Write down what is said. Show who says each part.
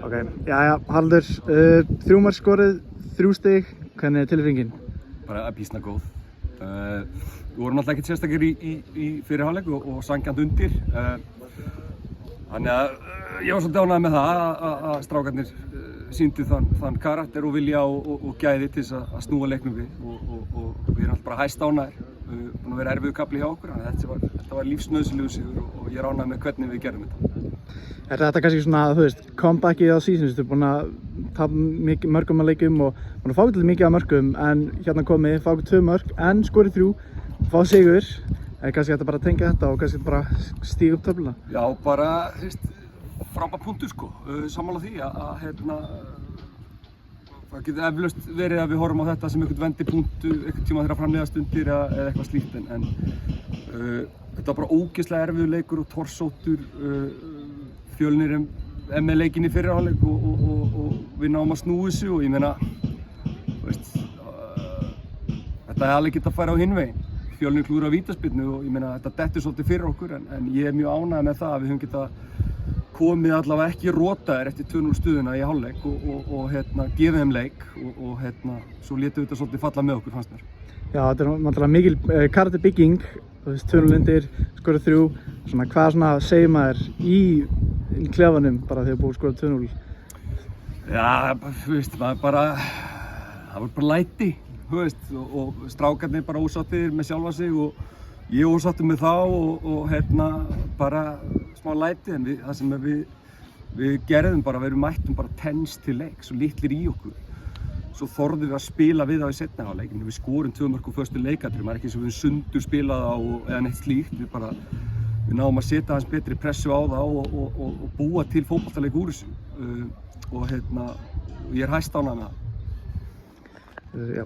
Speaker 1: Ok, jæja, Haraldur, 3 mörk skorið, 3 stig, hvernig tilfinningin?
Speaker 2: Bara býsna góð. Við vorum alltaf ekkert sérstakir í fyrri hálfleik og sanngjarnt undir. Þannig að ég var svolítið ánægður með það að strákarnir sýndu þann karakter og vilja og gæði til þess að snúa leiknum við og við erum alltaf bara hæst ánægðir. Búin að vera erfiður kafli hjá okkur, þannig að þetta var lífsnauðsynlegur sigur og ég er ánægður með hvernig við gerðum þetta.
Speaker 1: Er þetta kannski svona, þú veist, comebackið á season, þú ert búin að tapa mörgum að leikum og búin að fá til mikið af mörgum en hérna komið, fá 2 mörk en skorið 3, fá sigur. Kannski þetta bara að tengja þetta og kannski bara stíga upp töfluna?
Speaker 2: Já, bara, þú veist, frábær punktur sko, sammála því að það getur eflaust verið að við horfum á þetta sem einhvern vendipunktu, einhvern tíma þegar framleiða stundir eða eitthvað slíkt en þetta var bara ógeðslega erfiður leikur og torsóttur. Fjölnir með leikinn í fyrri hálfleik og við náum að snúa þessu og ég meina, veist, þetta hefði alveg getað að færa á hinn veginn. Fjölnir klúður á vítaspyrnu og ég meina þetta dettur svolítið fyrir okkur en ég er mjög ánægður með það að við höfum getað komið allavega ekki rotaðir eftir 2-0 stuðuna í hálfleik og gefið þeim leik og svo létum við þetta svolítið falla með okkur fannst mér.
Speaker 1: Já, þetta er náttúrulega mikil karakterbygging, þú veist, 2-0 undir, skorið 3, svona hvað svona segir maður í klefanum bara þegar búið að skora 2-0?
Speaker 2: Já, þú veist, það var bara læti, þú veist, og strákarnir bara ósáttir með sjálfa sig og ég ósáttur með þá og bara smá læti en það sem við gerðum bara, við mættum bara tens til leik, svo litlir í okkur. Svo þorðum við að spila við á í seinni hálfleik, við skorum 2 mörk úr föstu leikatriðum, það er ekki eins og við sundur spilað á eða neitt slíkt, við náum að setja hans betri pressu á það og búa til fótboltaleik úr þessu og ég er hæst ánægður með það.
Speaker 1: Já,